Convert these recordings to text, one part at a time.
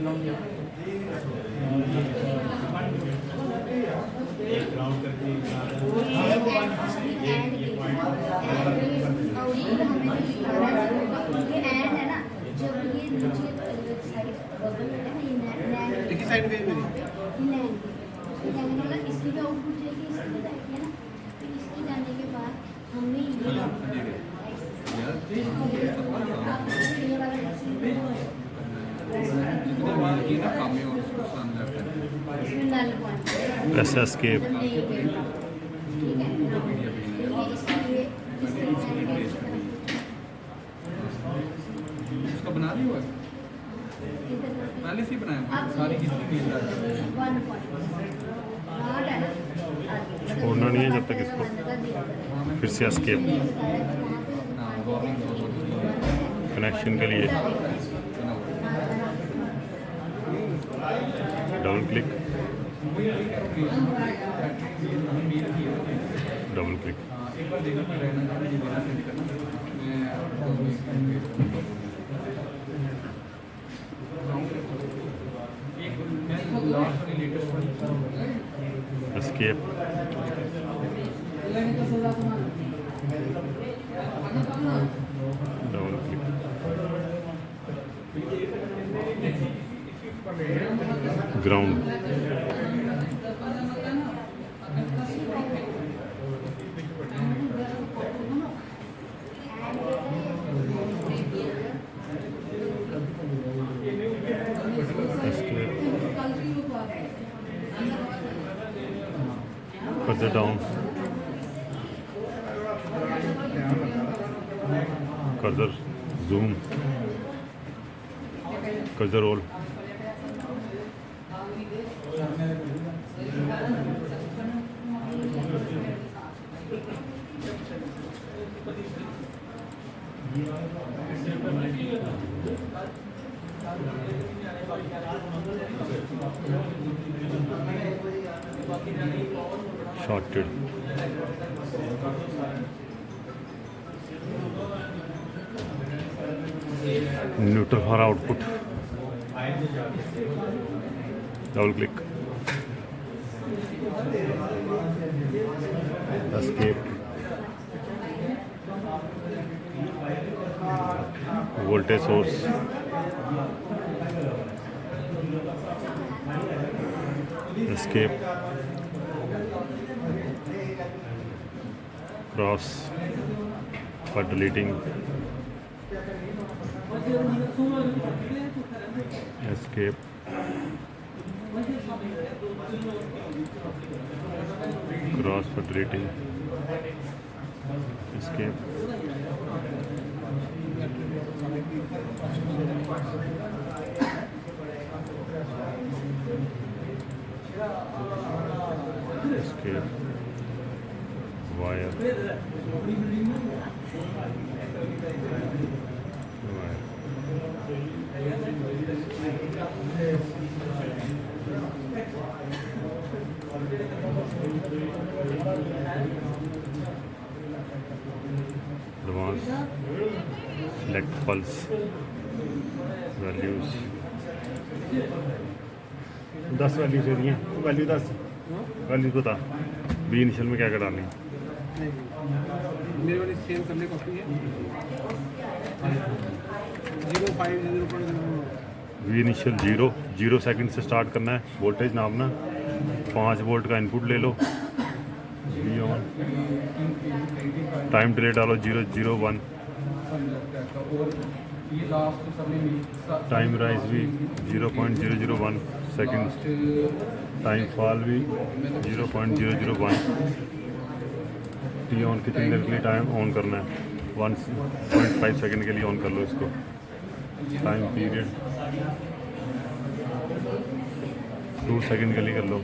एक राउंड करके एक ही साइड गई मेरी। इसकी भी आउटपुट जाएगी, इसकी भी जाएगी है ना। फिर इसकी जाने के बाद हमने एस एस्केप उसका बना रही हो पहले से ही बनाया सारी कितनी छोड़ना नहीं है जब तक इसको फिर से एस्केप कनेक्शन के लिए डबल क्लिक डबल क्लिक एक बार देखना escape double click ground further down, cursor zoom, cursor roll, shorted, neutral for output, double click, escape, voltage source, escape, cross for deleting, escape, cross for deleting, escape, escape, wire, advance, select pulse values, 10 value दे दिए, value 10 value बता B initial में क्या क्या डालनी मेरे वाली same करने copy है 050.0 वी इनिशियल 0 सेकंड से स्टार्ट करना है, वोल्टेज नापना, 5 वोल्ट का इनपुट ले लो, वी ऑन, टाइम डिले डालो 001, टाइम राइज भी 0.001 सेकंड, टाइम फॉल भी 0.001, टी ऑन कितनी देर के लिए टाइम ऑन करना है, 1.5 सेकंड के लिए ऑन कर लो इसको, टाइम पीरियड 2 सेकंड के लिए कर लो,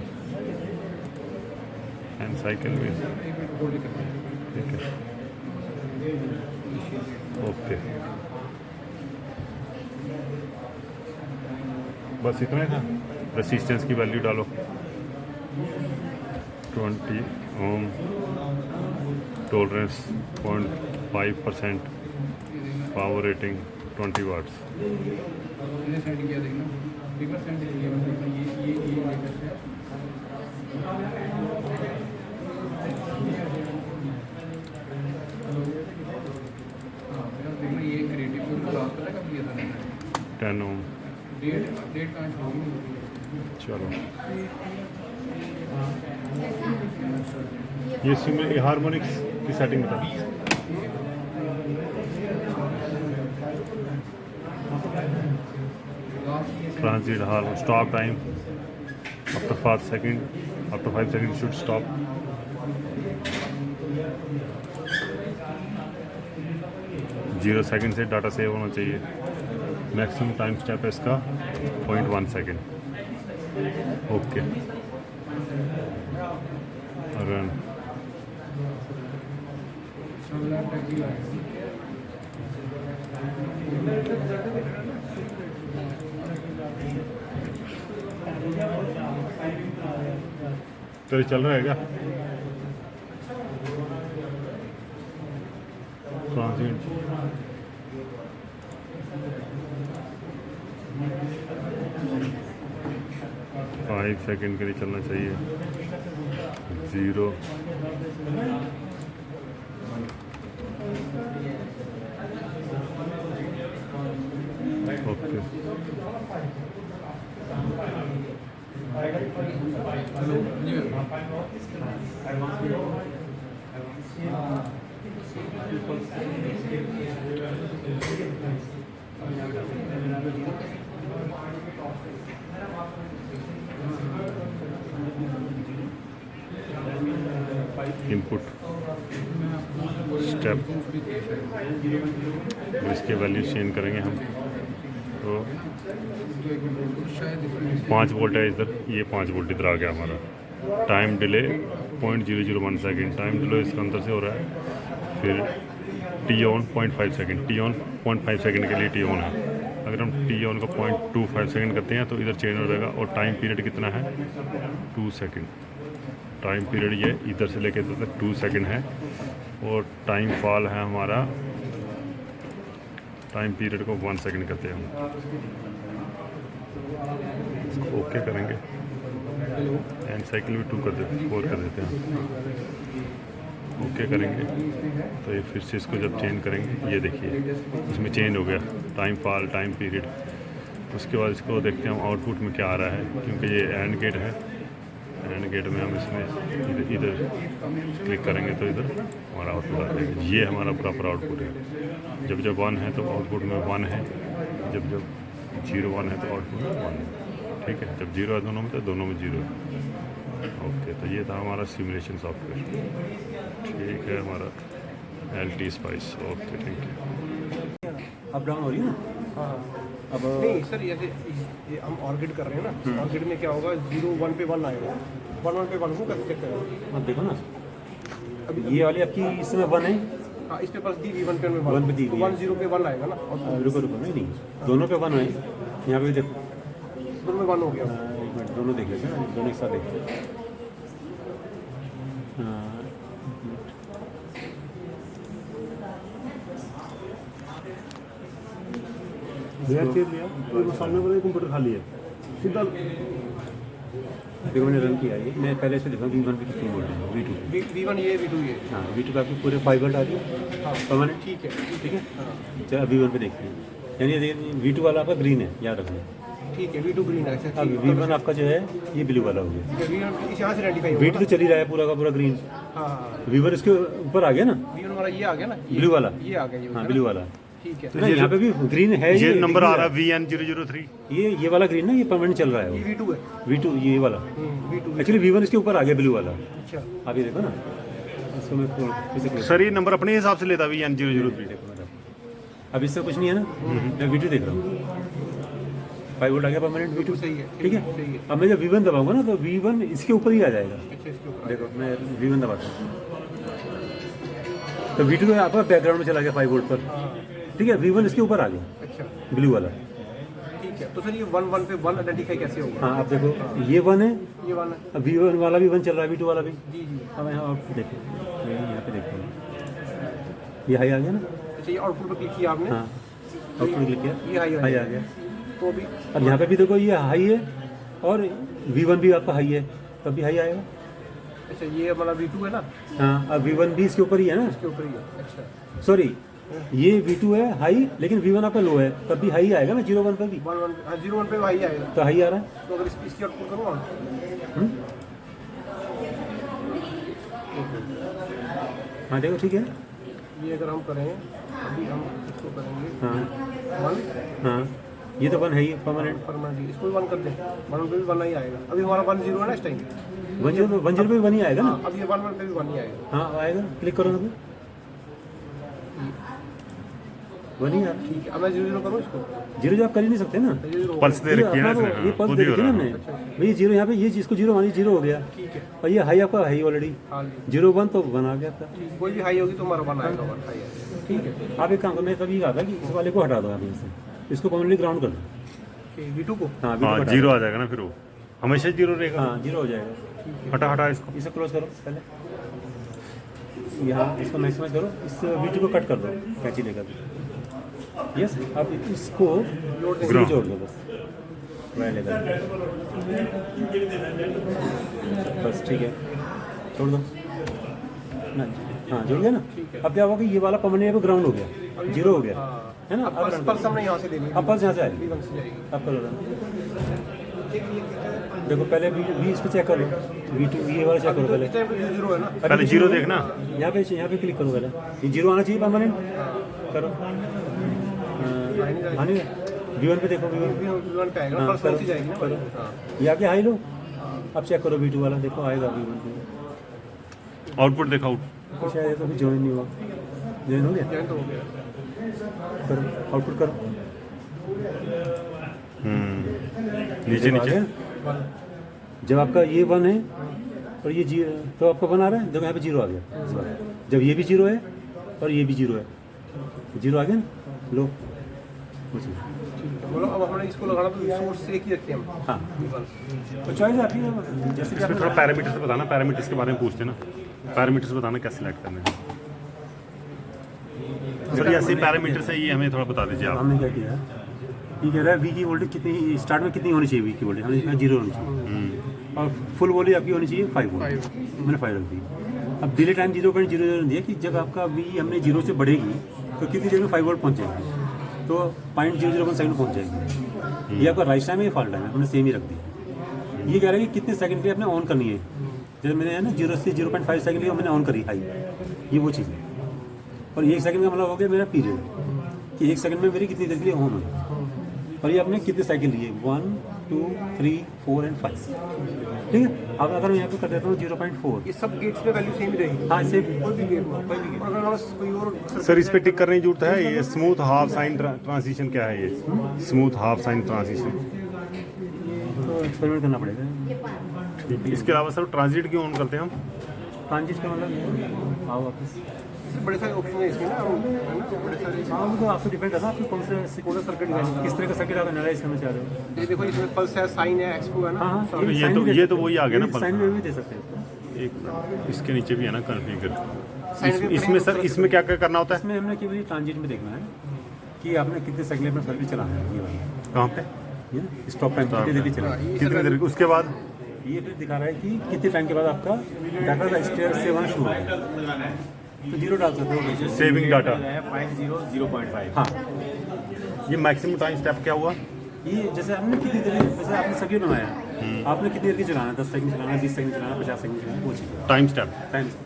एंड साइकिल भी, ठीक है, ओके, बस इतना ही था। रेसिस्टेंस की वैल्यू डालो 20 ohm, tolerance 0.5%, power rating 20 watts. Setting किया देखना 100% ये लेटेस्ट है। हाँ देखना ये क्रिएटिव क्लास पता कब किया था मैंने 10 ओम। डेट कहाँ छोड़ी चलो ऐसा ये सिम हार्मोनिक्स की सेटिंग बता। Transit hormone stop time after 5 second, after 5 second should stop. Zero second से डाटा सेव होना चाहिए। मैक्सिमम टाइम स्टेप है इसका 0.1 सेकंड। Okay run. तेरे चल रहा है क्या ट्रांजिट? 5 सेकंड के लिए चलना चाहिए। 0 ओके इनपुट स्टेप इसके वैल्यू चेंज करेंगे हम। तो 5 वोल्ट है इधर, ये 5 वोल्ट इधर आ गया हमारा। Time delay 0.001 second time delay इसके अंदर से हो रहा है। फिर T on 0.5 second, T on 0.5 second के लिए टी ऑन है। अगर हम टी ऑन का 0.25 सेकेंड करते हैं तो इधर चेंज हो जाएगा। और टाइम पीरियड कितना है 2 सेकेंड। टाइम पीरियड ये इधर से लेके इधर तक 2 सेकेंड है। और टाइम फॉल है हमारा, टाइम पीरियड को 1 सेकेंड करते हैं हम। इसको ओके करेंगे एंड साइकिल भी 2 कर देते, 4 कर देते हैं। ओके करेंगे तो ये फिर से इसको जब चेंज करेंगे, ये देखिए इसमें चेंज हो गया टाइम फॉल, टाइम पीरियड। उसके बाद इसको देखते हैं हम आउटपुट में क्या आ रहा है, क्योंकि ये एंड गेट है। एंड गेट में हम इसमें इधर क्लिक करेंगे तो इधर हमारा आउटपुट आ जाएगा। ये हमारा प्रॉपर आउटपुट है। जब जब 1 है तो आउटपुट में 1 है, जब जब 0 1 है तो आउटपुट में 1 है। ठीक है, जब 0 है दोनों में तो दोनों में 0 है। ओके, तो ये था हमारा सिमुलेशन सॉफ्टवेयर। ठीक है, हमारा LT spice. Okay, thank you. Up down हो रही है ना। हाँ अब नहीं सर, ये हम ऑर्बिट कर रहे हैं ना। ऑर्बिट में क्या होगा, 0 1 पे 1 आएगा, 1 1 पे 1 को कैसे चेक करेंगे? अब देखो ना, अब ये वाली आपकी इसमें 1 है। हाँ, इस पे बस दी 1 पे 1 पे दी तो 1 0 पे 1 आएगा ना। और रुको रुको, नहीं दोनों पे 1 है। यहाँ पे भी देखो, दोनों में 1 हो गया। एक मिनट, दोनों देख लेते हैं, दोनों एक साथ देखते हैं। सामने वाले कंप्यूटर खाली है सीधा। देखो मैंने रन किया ये, मैं पहले से देखा V1 पे कितनी वोल्ट है, V2 V1 ये V2 ये। हाँ, V2 का आपको पूरे 5 वोल्ट आ रही है। हाँ परमानेंट, ठीक है। ठीक है। चलो V1 पे देखते हैं, यानी V2 वाला आपका ग्रीन है, याद रखना। ठीक है, V2 ग्रीन है। अच्छा, अब V1 आपका जो है ये ब्लू वाला हो गया। V1 इस यहाँ से आइडेंटिफाई होगा। V2 तो चल ही रहा है पूरा का पूरा ग्रीन। हाँ V1 इसके ऊपर आ गया ना, V1 वाला ये आ गया ना, ब्लू वाला। ये आ गया, ये हाँ, ब्लू वाला। ठीक है। ना यहाँ पे भी ग्रीन है। ये नंबर आ रहा है VN003। ये वाला ग्रीन ना, ये परमानेंट चल रहा है। ये V2 है। V2 ये वाला, V2 एक्चुअली V1 इसके ऊपर आ गया ब्लू वाला। अच्छा, आप ये देखो ना, इसको मैं फिर से सर ये नंबर अपने हिसाब से लेता VN003। अब इससे कुछ नहीं है ना, मैं V2 देख रहा हूँ, 5 वोल्ट आ गया परमानेंट V2। सही है, ठीक है। सही है। अब मैं जब V1 दबाऊंगा ना तो V1 इसके ऊपर ही आ जाएगा। अच्छा, इसके ऊपर देखो मैं V1 दबाता हूँ तो V2 तो आपका बैकग्राउंड में चला गया 5 वोल्ट पर। ठीक है, V1 इसके ऊपर आ गया, अच्छा ब्लू वाला। ठीक है। तो सर ये 1 1 पे 1 आइडेंटिफाई कैसे होगा? हाँ, आप देखो ये 1 है, ये 1 है। अब V1 वाला भी 1 चल रहा है, V2 वाला भी। जी जी। अब यहाँ आउटपुट देखो, यहाँ पे देखो, ये हाई आ गया ना। अच्छा, ये आउटपुट पर क्लिक किया आपने? हाँ, आउटपुट क्लिक किया, ये हाई हाई आ गया। तो भी अब यहाँ पे भी देखो ये हाई है और V1 भी आपका हाई है, तब भी हाई आएगा। अच्छा ये हमारा V2 है ना, हाँ, अब V1 भी इसके ऊपर ही है ना, इसके ऊपर ही है। अच्छा सॉरी ये V2 है हाई, लेकिन V1 आपका लो है, तब भी हाई आएगा ना 0-1 पर भी, 01 पे हाई आएगा। तो हाई आ रहा है। तो अगर इसकी आउटपुट करूँ हाँ देखो ठीक है। ये अगर हम करें, अभी हम इसको करेंगे हाँ 1 हाँ, ये तो 1 है ही परमानेंट। परमानेंटली, इसको भी 1 कर दें, 1 पे भी 1 ही आएगा। अभी हमारा 1-0 है ना इस टाइम। 1-0 पे 1 ही आएगा ना। हाँ, अब ये 1-1 पे भी 1 ही आएगा। हाँ आएगा, क्लिक करो ना, 1 ही आ रहा। ठीक है, अब मैं 0-0 करूँ इसको, 0 आप कर ही नहीं सकते ना। 0-0 पल्स दे रखी है ना अपना इसने, तो ये हाँ, पल्स खुद दे ही हो रखी है ना रहा है। हमने, भाई 0 यहाँ पे ये जिसको 0 मानी 0 हो गया, ठीक है। और ये हाई आपका हाई ऑलरेडी हाँ 0-1 तो 1 आ गया था। ठीक, कोई भी हाई होगी तो हमारा 1 आएगा, 1 हाई आएगा। ठीक है, आप एक काम करो, मैं तभी कहा था कि इस वाले को हटा दो आप यहाँ से, इसको परमानेंटली ग्राउंड कर दो। ठीक, V2 को हाँ हाँ बिल्कुल हटा 0 दो। आ जाएगा ना, फिर वो हमेशा 0 रहेगा। हाँ 0 हो जाएगा। हटा हटा इसको। इसे क्लोज करो पहले, यहाँ इसको मैक्सिमाइज करो, इस V2 को कट कर दो कैंची लेकर। यस, आप इसको Ground। जोड़ दो बस, वह लेकर बस, ठीक है छोड़ दो ना। हाँ जुड़ गया ना। अब क्या होगा कि ये वाला परमानेंट ग्राउंड हो गया, 0 हो गया है ना। अब पल्स हमने यहाँ से देनी है, अब पल्स यहाँ से आएगी, V1 से जाएगी। अब करो ना। देखो पहले V इस पे चेक कर लो, V2 ये वाला चेक करो पहले। इस टाइम पे 0 है ना। पहले 0 देखना। यहाँ पे क्लिक करो पहले, ये 0 आना चाहिए परमानेंट, करो। हाँ नहीं, V1 पे देखो, V1 पे आएगा, हाँ, पल्स वैसी करो। जाएगी ना। हाँ ये आके हाई लो, अब चेक करो V2 वाला, देखो आएगा V1 पे। आउटपुट देखा, आउट कुछ शायद ये तो भी ज्वाइन नहीं हुआ, ज्वाइन हो गया, जॉइन तो हो गया। करो आउटपुट करो। नीचे देखो, आ नीचे गया? जब आपका ये 1 है और ये 0, तो आपका 1 आ रहा है, देखो यहाँ पे 0 आ गया इस बार। जब ये भी 0 है और ये भी 0 है, 0 आ गया ना, लो कुछ नहीं। ठीक है, बोलो अब हमने इसको लगाना तो सोर्स से एक ही रखते हैं हम। हाँ V1 तो चॉइस आपकी है, जैसे कि इसमें थोड़ा पैरामीटर्स बताना, पैरामीटर्स के बारे में पूछते ना, पैरामीटर्स बताना क्या सिलेक्ट करना है। सर ऐसे पैरामीटर्स है, ये हमें थोड़ा बता दीजिए आप। हमने क्या किया, ये कह रहा है V की वोल्टेज कितनी स्टार्ट में कितनी होनी चाहिए, V की वोल्टेज हमने कहा 0 होनी चाहिए, और फुल वोल्टेज आपकी होनी चाहिए 5 वोल्ट, मैंने 5 रख दी। अब डिले टाइम 0.00 दिया कि जब आपका V हमने 0 से बढ़ेगी तो कितनी देर में 5 वोल्ट पहुँच जाएगी, तो 0.001 सेकंड पहुँच जाएगी। ये आपका राइट टाइम है, ये फॉल्ट टाइम है, हमने सेम ही रख दिया। ये कह रहा है कि कितने सेकंड के आपने ऑन करनी है, जैसे मैंने है ना 0 से 0.5 सेकंड के मैंने ऑन करी हाई, ये वो चीज़ है। और 1 सेकंड का मतलब हो गया मेरा पीरियड, कि 1 सेकंड में मेरी कितनी देर के लिए ऑन हो, और ये आपने कितने साइकिल लिए, 1 2 3 4 एंड 5। ठीक है, अब अगर मैं यहाँ पे कर देता हूँ 0.4, ये सब गेट्स में वैल्यू सेम ही रहेगी। हाँ सेम, कोई भी गेट में, कोई भी गेट। अगर हमारा कोई और सर इस पे टिक करने की जरूरत है। ये स्मूथ हाफ साइन ट्रांजिशन क्या है, ये स्मूथ हाफ साइन ट्रांजिशन। तो एक्सपेरिमेंट करना पड़ेगा। इसके अलावा सर ट्रांजिट क्यों ऑन करते हैं हम? ट्रांजिट का मतलब आओ वापस, बड़े सारे ऑप्शन है इसमें ना, है ना, बड़े सारे। हाँ वो तो आपको डिपेंड करता है आपको कौन से सर्किट, किस तरह का सर्किट आप एनालाइज करना चाह रहे हो। ये देखो इसमें पल्स है, साइन है, एक्सपो है ना। हाँ हाँ, ये तो वही आ गया ना, साइन में भी दे सकते हैं। एक इसके नीचे भी है ना कॉन्फ़िगर। साइन इसमें सर इसमें क्या क्या करना होता है? इसमें हमने केवल ट्रांजिट में देखना है कि आपने कितने सेकंड में सर्किट चलाना है, ये वाला कहाँ पे? ये ना स्टॉप टाइम कितनी देर के चलाना है। कितनी देर? उसके बाद ये फिर दिखा रहा है कि कितने टाइम के बाद आपका डाटा का स्टेयर से वहाँ शुरू होगा, तो 0 डाल सकते हो, सेविंग डाटा। 5:0.5। हाँ ये मैक्सिमम टाइम स्टेप क्या हुआ? ये जैसे हमने कितनी देर, जैसे आपने सर्किट बनाया, आपने कितनी देर की चलाना है, 10 सेकंड चलाना है, 20 सेकंड चलाना है, 50 सेकंड चलाना है, वो चीज़ टाइम स्टेप।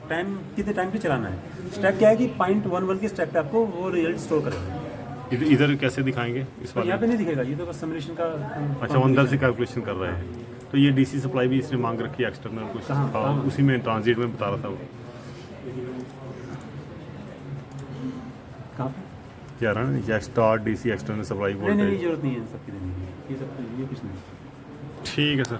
टाइम कितने टाइम पे चलाना है। स्टेप क्या है कि 0.11 के स्टेप पे आपको वो रिजल्ट स्टोर करेगा। इधर कैसे दिखाएंगे इस तो वाले यहाँ पे में? नहीं दिखेगा, ये तो बस सिमुलेशन का। अच्छा, वो अंदर से कैलकुलेशन कर रहे हैं। तो ये डीसी सप्लाई भी इसने मांग रखी है एक्सटर्नल कुछ, कहाँ? हाँ, उसी में ट्रांजिट में बता रहा था वो। कहाँ पे? क्या रहा ना, स्टार डीसी एक्सटर्नल सप्लाई नहीं नहीं, वोल्टेज। जरूरत नहीं है इन सब की देने की, ये सब ये कुछ नहीं। ठीक है सर।